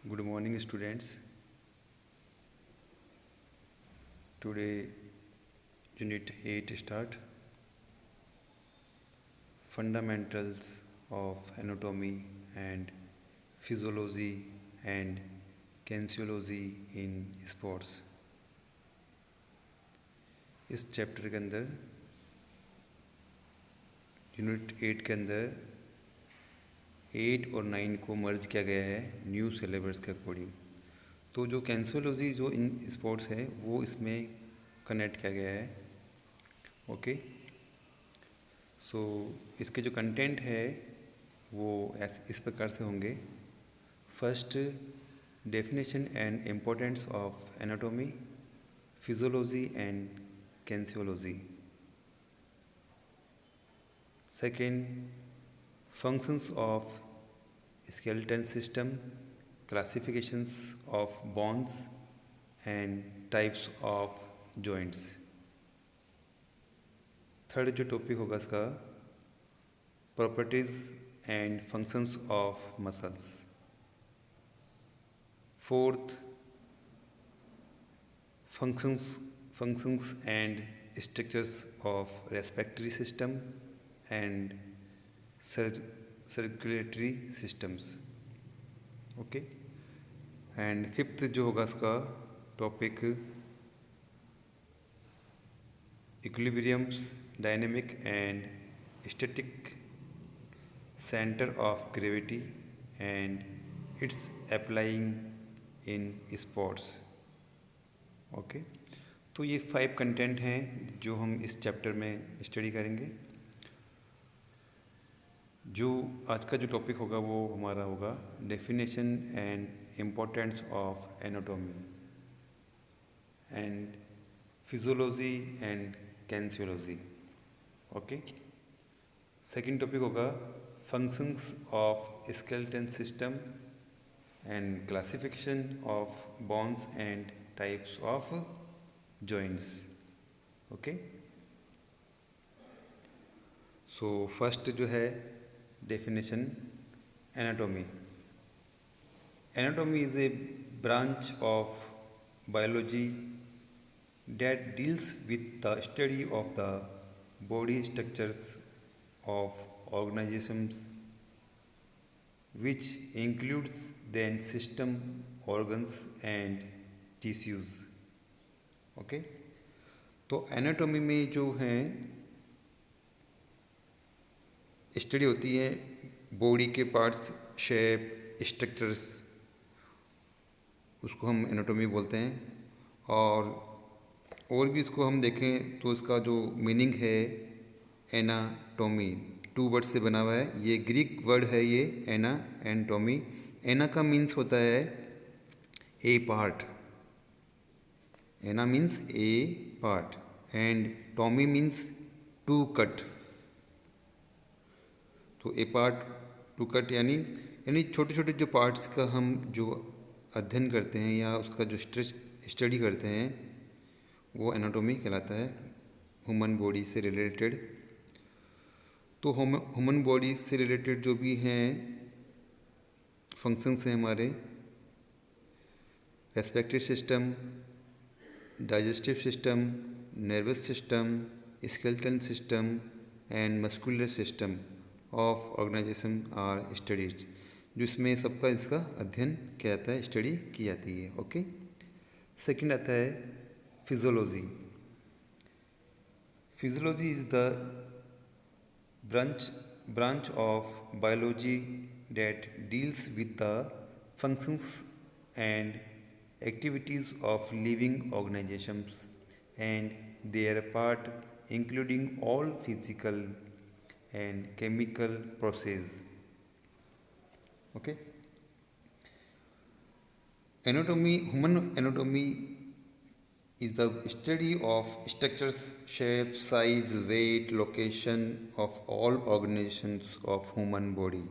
Good morning, students. Today, Unit 8 start Fundamentals of Anatomy and Physiology and Kinesiology in Sports. इस chapter के अंदर unit 8 के अंदर 8 और 9 को मर्ज किया गया है न्यू सिलेबस के अकॉर्डिंग। तो जो कैंसोलॉजी जो इन स्पोर्ट्स है वो इसमें कनेक्ट किया गया है। ओके, सो इसके जो कंटेंट है वो इस प्रकार से होंगे। First, definition and importance of anatomy, physiology and kinesiology. Second, functions of skeletal system, classifications of bones and types of joints. Third जो टॉपिक होगा इसका, properties and functions of muscles. Fourth, functions and structures of respiratory system and circulatory systems. Okay, and fifth जो होगा इसका topic, equilibriums, dynamic and static centre of gravity and its applying in sports. Okay, तो ये 5 content हैं जो हम इस chapter में स्टडी करेंगे। जो आज का जो टॉपिक होगा वो हमारा होगा definition and importance of anatomy and physiology and kinesiology. Okay, second topic होगा functions of skeletal system and classification of bones and types of joints. Okay, so first जो है definition, anatomy. Anatomy is a branch of biology that deals with the study of the body structures of organisms, which includes then system, organs and tissues. Okay, तो anatomy में जो हैं study होती है body के parts, shape, structures, उसको हम anatomy बोलते हैं। और भी इसको हम देखें तो इसका जो मीनिंग है एनाटॉमी, 2 वर्ड से बना हुआ है। ये ग्रीक वर्ड है ये एना एंड टॉमी। एना का मीन्स होता है a part, ana means a part and tomy means to cut. तो ए पार्ट टू कट यानी छोटे छोटे जो पार्ट्स का हम जो अध्ययन करते हैं या उसका जो स्टडी करते हैं वो एनाटॉमी कहलाता है, ह्यूमन बॉडी से रिलेटेड। तो ह्यूमन बॉडी से रिलेटेड जो भी हैं फंक्शंस हैं हमारे, respiratory system, digestive system, nervous system, skeletal system and muscular system of organisation are studies, जो इसमें सबका इसका अध्ययन किया जाता है, स्टडी की जाती है। ओके, सेकंड आता है physiology. Physiology is the branch of biology that deals with the functions and activities of living organizations and their part, including all physical and chemical process. Okay, human anatomy is the study of structures, shape, size, weight, location of all organizations of human body.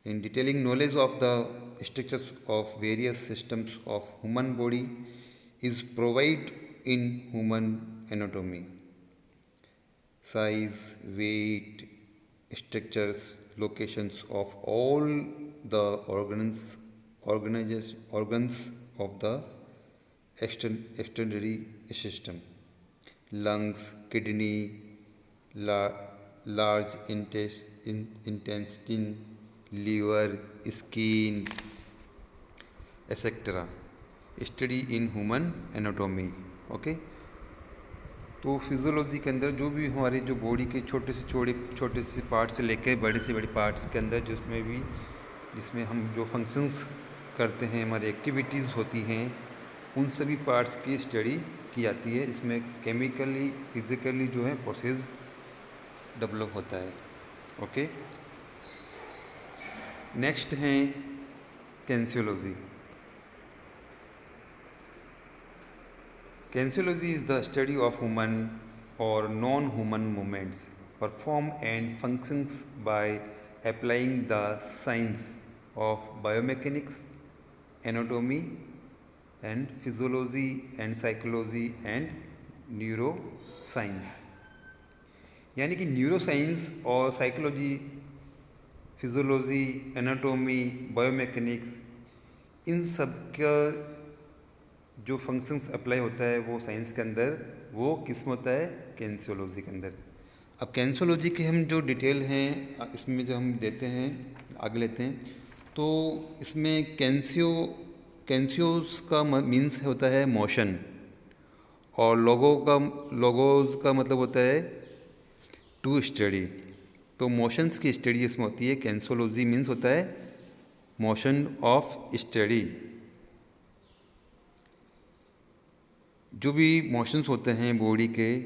In detailing knowledge of the structures of various systems of human body is provided in human anatomy. Size, weight, structures, locations of all the organs of the externary system: lungs, kidney, large intestine, liver, skin, etc. Study in human anatomy. Okay, तो physiology के अंदर जो भी हमारे जो body के छोटे से पार्ट से लेकर बड़े से बड़े पार्ट्स के अंदर जिसमें हम जो फंक्शंस करते हैं, हमारी एक्टिविटीज़ होती हैं, उन सभी पार्ट्स की स्टडी की जाती है। इसमें केमिकली फिजिकली जो है प्रोसेस डेवलप होता है। ओके, नेक्स्ट है कैंसियोलॉजी। Kinesiology is the study of human or non-human movements, perform and functions by applying the science of biomechanics, anatomy and physiology and psychology and neuroscience। यानी कि neuroscience और psychology, physiology, anatomy, biomechanics, इन सब का जो functions apply होता है वो science के अंदर, वो किस में होता है? कैंसियोलॉजी के अंदर। अब कैंसियोलॉजी के हम जो डिटेल हैं इसमें जो हम देते हैं, आगे लेते हैं, तो इसमें कैंसियोस का मीन्स होता है मोशन, और लोगोज का मतलब होता है टू स्टडी। तो मोशंस की स्टडी इसमें होती है। कैंसियोलॉजी मीन्स होता है मोशन ऑफ स्टडी। जो भी मोशंस होते हैं बॉडी के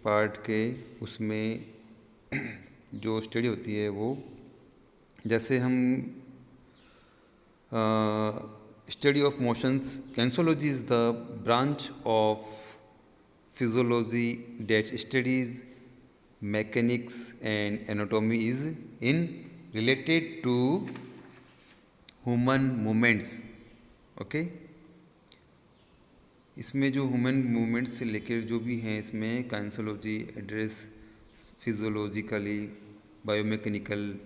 पार्ट के, उसमें जो स्टडी होती है वो, जैसे हम study of motions, kinesiology is the branch of physiology that studies mechanics and anatomy is in related to human movements. Okay, इसमें जो ह्यूमन मूवमेंट्स से लेकर जो भी हैं, इसमें kinesiology address physiologically, biomechanical,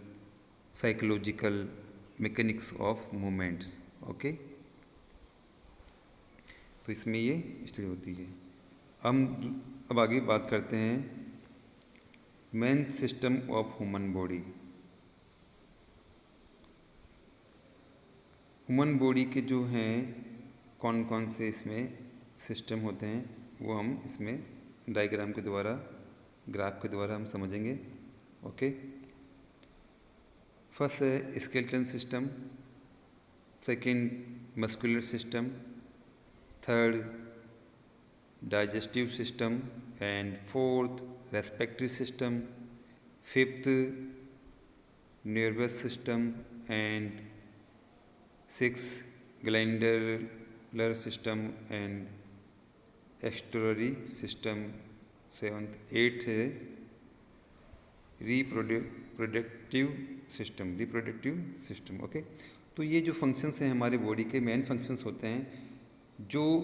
psychological, mechanics of movements. Okay, तो इसमें ये स्टडी होती है। हम अब आगे बात करते हैं main system of human body. Human body के जो हैं कौन कौन से इसमें सिस्टम होते हैं, वो हम इसमें डायग्राम के द्वारा, ग्राफ के द्वारा हम समझेंगे। ओके, फर्स्ट है skeletal system, second muscular system, third digestive system and fourth respiratory system, fifth nervous system and six glandular system and excretory system, seventh eighth है रिप्रोडक्टिव सिस्टम। ओके, तो ये जो फंक्शंस हैं हमारे बॉडी के, main functions होते हैं जो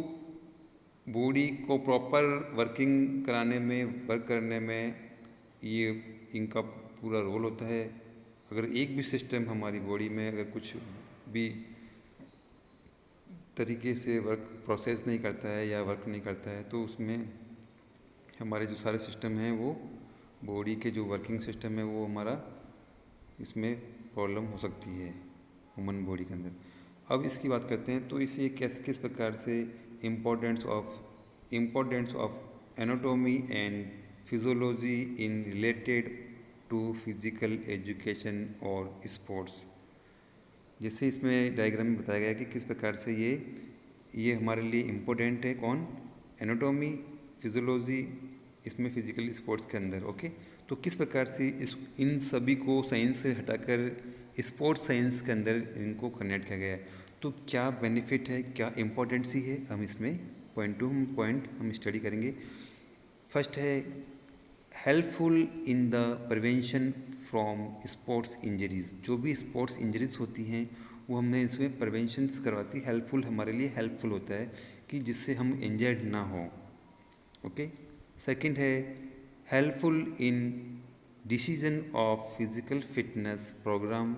बॉडी को प्रॉपर वर्किंग वर्क करने में ये इनका पूरा रोल होता है। अगर एक भी सिस्टम हमारी बॉडी में अगर कुछ भी तरीके से वर्क प्रोसेस नहीं करता है या वर्क नहीं करता है, तो उसमें हमारे जो सारे सिस्टम हैं, वो बॉडी के जो वर्किंग सिस्टम है वो हमारा इसमें प्रॉब्लम हो सकती है ह्यूमन बॉडी के अंदर। अब इसकी बात करते हैं, तो इसे किस प्रकार से importance of anatomy and physiology in related to physical education और स्पोर्ट्स। जैसे इसमें डायग्राम में बताया गया कि किस प्रकार से ये हमारे लिए इम्पोर्टेंट है। कौन? एनाटॉमी, फिजियोलॉजी, इसमें फिजिकल स्पोर्ट्स के अंदर। ओके, तो किस प्रकार से इन सभी को साइंस से हटाकर स्पोर्ट्स साइंस के अंदर इनको कनेक्ट किया गया है, तो क्या बेनिफिट है, क्या इम्पोर्टेंसी है, हम इसमें पॉइंट टू पॉइंट हम स्टडी करेंगे। फर्स्ट है helpful in the prevention from sports injuries. जो भी स्पोर्ट्स इंजरीज़ होती हैं वो हमें इसमें प्रिवेंशंस करवाती, हेल्पफुल, हमारे लिए हेल्पफुल होता है कि जिससे हम इंजर्ड ना हो। ओके, सेकंड है helpful in decision of physical fitness program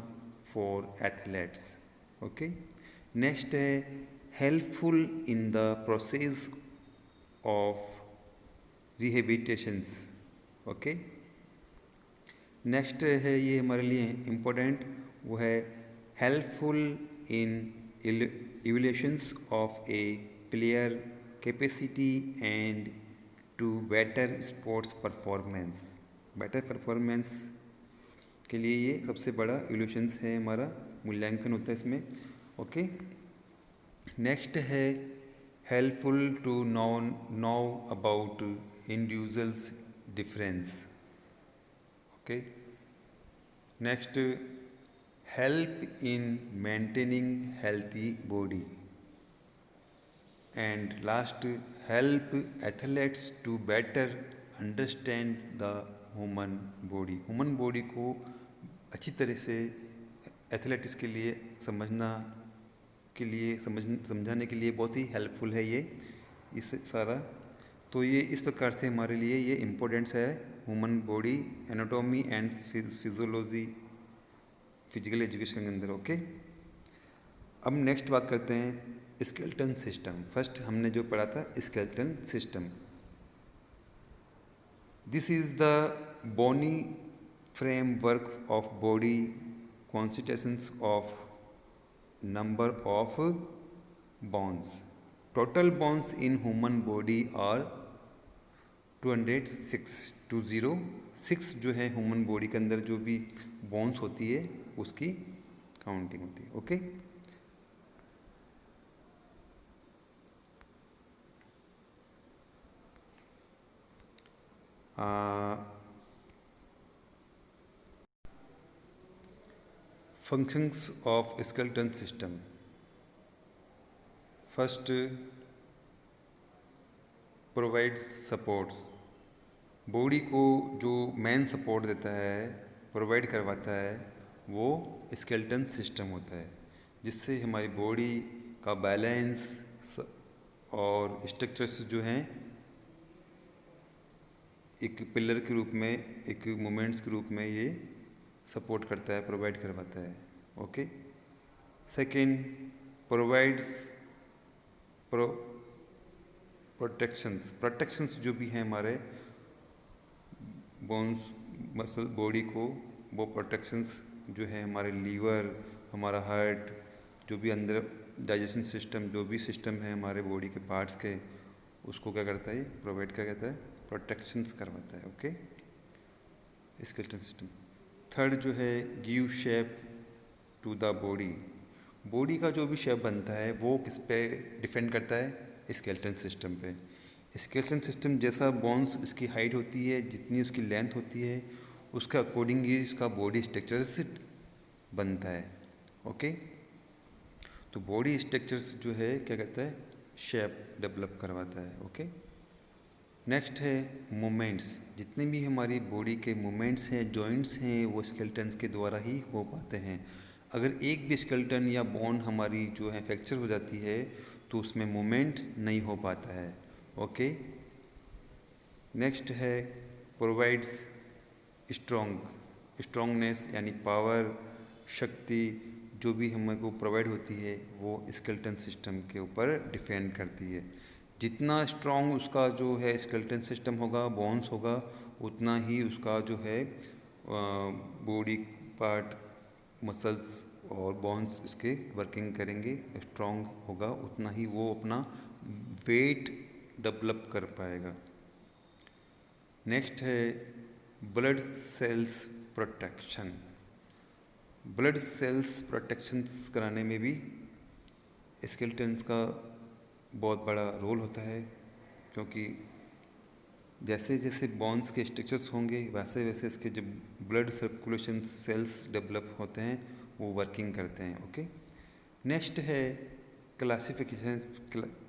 for athletes. Okay, next है helpful in the process of rehabilitations. Okay, next है ये हमारे लिए इम्पोर्टेंट, वो है helpful in evolutions of a player capacity and to better sports performance. Better performance के लिए ये सबसे बड़ा इवोल्यूशंस है, हमारा मूल्यांकन होता है इसमें। ओके, नेक्स्ट है helpful to know about individuals difference. Okay, next help in maintaining healthy body, and last help athletes to better understand the human body. Human body को अच्छी तरह से एथलेटिक्स के लिए समझाने के लिए बहुत ही हेल्पफुल है ये इस सारा। तो ये इस प्रकार से हमारे लिए ये इम्पोर्टेंट्स है human body, anatomy and physiology, physical education के अंदर। ओके, अब नेक्स्ट बात करते हैं स्केलेटन सिस्टम। फर्स्ट हमने जो पढ़ा था skeleton system, this is the bony framework of body constitutions of number of bones. Total bones in human body are 206 जो है ह्यूमन बॉडी के अंदर जो भी बोन्स होती है उसकी काउंटिंग होती है। Okay, functions of skeleton system. First, provides supports. Body को जो मेन सपोर्ट देता है, प्रोवाइड करवाता है, वो स्केलेटन सिस्टम होता है, जिससे हमारी बॉडी का बैलेंस और स्ट्रक्चर्स जो हैं एक पिलर के रूप में, एक मोमेंट्स के रूप में ये सपोर्ट करता है, प्रोवाइड करवाता है। ओके, सेकेंड, प्रोवाइड्स प्रोटेक्शंस जो भी हैं हमारे बोन्स मसल बॉडी को, वो प्रोटेक्शंस जो है हमारे लीवर, हमारा हार्ट, जो भी अंदर डाइजेशन सिस्टम, जो भी सिस्टम है हमारे बॉडी के पार्ट्स के, उसको क्या करता है, प्रोवाइड क्या कहता है, प्रोटेक्शंस करवाता है। Okay, skeleton system. थर्ड जो है give shape to the body. Body का जो भी शेप बनता है वो किस पे डिपेंड करता है, स्केलेटन सिस्टम पे। स्केलेटन सिस्टम जैसा बोन्स इसकी हाइट होती है, जितनी उसकी लेंथ होती है, उसका अकॉर्डिंग ही उसका बॉडी स्ट्रक्चर्स बनता है। ओके, तो बॉडी स्ट्रक्चर्स जो है क्या कहता है, शेप डेवलप करवाता है। ओके, नेक्स्ट है मूवमेंट्स। जितने भी हमारी बॉडी के मूवमेंट्स हैं, जॉइंट्स हैं, वो स्केलेटन्स के द्वारा ही हो पाते हैं। अगर एक भी स्केलेटन या बोन हमारी जो है फ्रैक्चर हो जाती है तो उसमें मूवमेंट नहीं हो पाता है। ओके, नेक्स्ट है प्रोवाइड्स स्ट्रॉन्गनेस, यानी पावर, शक्ति जो भी हमको प्रोवाइड होती है वो स्केलेटन सिस्टम के ऊपर डिपेंड करती है। जितना स्ट्रॉन्ग उसका जो है स्केलेटन सिस्टम होगा, बोन्स होगा, उतना ही उसका जो है बॉडी पार्ट, मसल्स और बोन्स उसके वर्किंग करेंगे। स्ट्रॉन्ग होगा उतना ही वो अपना वेट डेवलप कर पाएगा। नेक्स्ट है blood cells protection. Blood cells protections कराने में भी स्केलेटन्स का बहुत बड़ा रोल होता है, क्योंकि जैसे जैसे बोन्स के स्ट्रक्चर्स होंगे वैसे वैसे इसके जो ब्लड सर्कुलेशन सेल्स डेवलप होते हैं वो वर्किंग करते हैं। ओके, नेक्स्ट है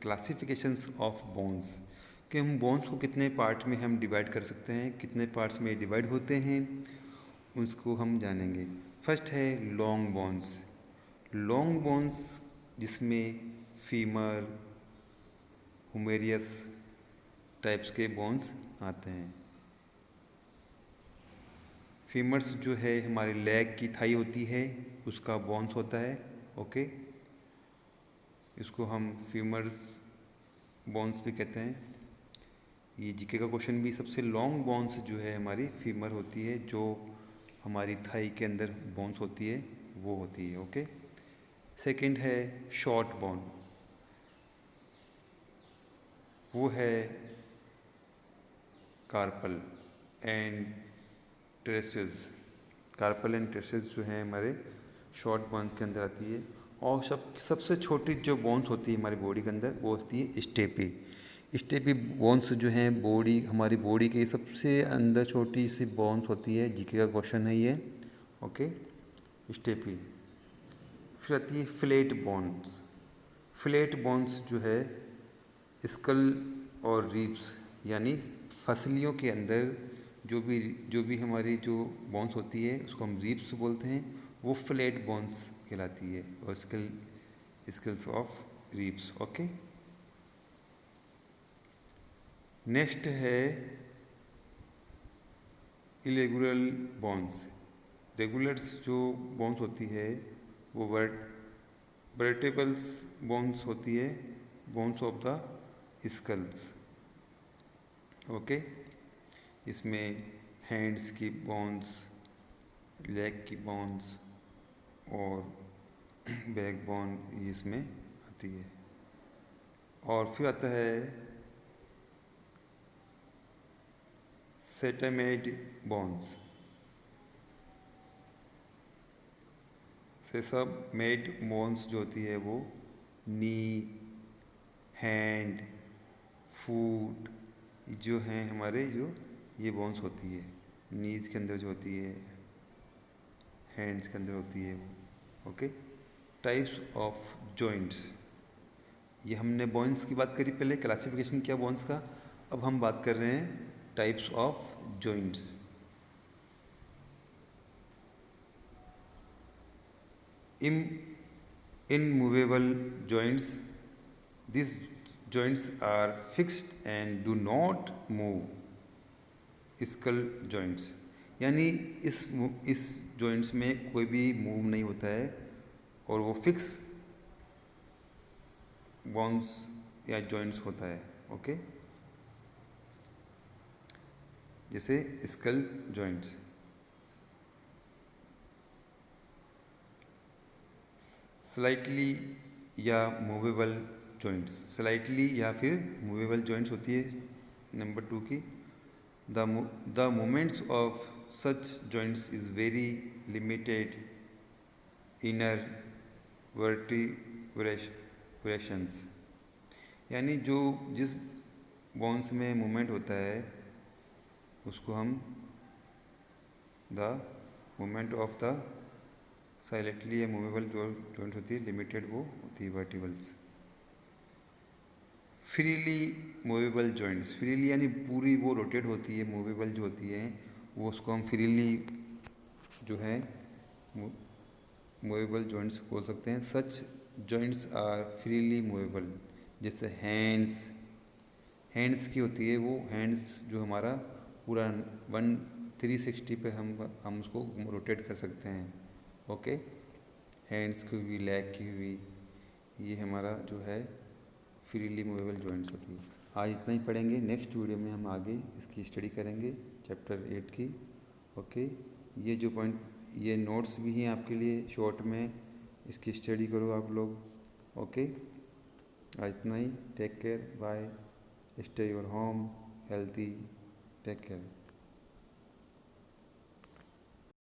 क्लासिफिकेशंस ऑफ बोन्स, कि हम बोन्स को कितने पार्ट में हम डिवाइड कर सकते हैं, कितने पार्ट्स में डिवाइड होते हैं, उसको हम जानेंगे। फर्स्ट है लॉन्ग बोन्स। लॉन्ग बोन्स जिसमें फीमर, हुमेरियस टाइप्स के बोन्स आते हैं। फीमर्स जो है हमारे लेग की थाई होती है, उसका बोन्स होता है। ओके, इसको हम फीमर्स बोन्स भी कहते हैं। ये जीके का क्वेश्चन भी, सबसे लॉन्ग बोन्स जो है हमारी फीमर होती है, जो हमारी थाई के अंदर बोन्स होती है वो होती है। ओके, सेकंड है शॉर्ट बोन, वो है carpal and traces. Carpal and traces जो हैं हमारे शॉर्ट बोन के अंदर आती है। और सबसे छोटी जो बोन्स होती है हमारी बॉडी के अंदर वो होती है स्टेपी। स्टेपी बोन्स जो हैं बॉडी, हमारी बॉडी के सबसे अंदर छोटी सी बोन्स होती है। जीके का क्वेश्चन है ये। Okay, steppe. फिर आती है फ्लैट बोन्स। फ्लैट बोन्स जो है स्कल और रिब्स, यानी फसलियों के अंदर जो भी हमारी जो बोन्स होती है उसको हम रिब्स बोलते हैं, वो फ्लैट बोन्स कहलाती है। और skills of ribs. Okay, next है इरेगुलर बोन्स। रेगुलर्स जो बोन्स होती है वो वर्टेबल्स बोन्स होती है, bones of the skulls. Okay, इसमें हैंड्स की बोन्स, लेग की बोन्स और बैक बोन ये इसमें आती है। और फिर आता है सेटेमेड बोन्स। सेसमेड बोन्स जो होती है वो नी, हैंड, फूट जो हैं हमारे, जो ये बोन्स होती है। नीज के अंदर जो होती है, हैंड्स के अंदर होती है। Okay, types of joints. ये हमने बोन्स की बात करी पहले, क्लासिफिकेशन किया बोन्स का। अब हम बात कर रहे हैं types of joints. In movable joints, these joints are fixed and do not move. Skull joints, यानी इस joints में कोई भी मूव नहीं होता है और वो फिक्स बोन्स या joints होता है। ओके, जैसे स्कल joints। स्लाइटली या मूवेबल जॉइंट्स, स्लाइटली या फिर मूवेबल जॉइंट्स होती है नंबर 2 की। The movements of such joints is very limited inner vertebrations, यानी जो जिस बोन्स में मूवमेंट होता है उसको हम the movement of the silently या मूवेबल जो जॉइंट होती है लिमिटेड वो होती है वर्टिबल्स। फ्रीली मूवेबल जॉइंट्स, फ्रीली यानी पूरी वो रोटेट होती है, मूवेबल जो होती है वो उसको हम फ्रीली जो है मूवेबल जॉइंट्स बोल सकते हैं। सच जॉइंट्स आर फ्रीली मूवेबल, जैसे हैंड्स की होती है, वो हैंड्स जो हमारा पूरा 360 पे हम उसको रोटेट कर सकते हैं। ओके, हैंड्स की हुई, लेग की हुई, ये हमारा जो है फ्रीली मूवेबल जॉइंट्स होती है। आज इतना ही पढ़ेंगे, नेक्स्ट वीडियो में हम आगे इसकी स्टडी करेंगे चैप्टर 8 की। ओके, ये जो पॉइंट, ये नोट्स भी हैं आपके लिए शॉर्ट में, इसकी स्टडी करो आप लोग। ओके, आज इतना ही। Take care, bye, stay your home healthy, take care.